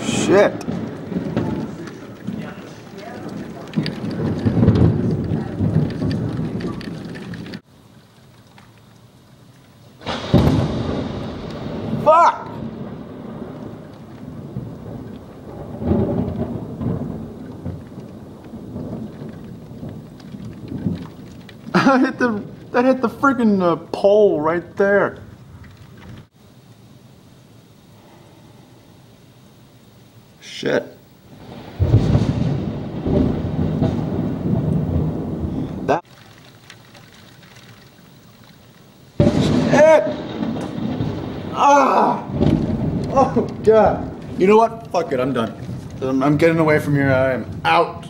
Shit. Fuck! That hit the freaking pole right there. Shit. That. Shit! Ah! Oh, God. You know what? Fuck it, I'm done. I'm getting away from here. I am out.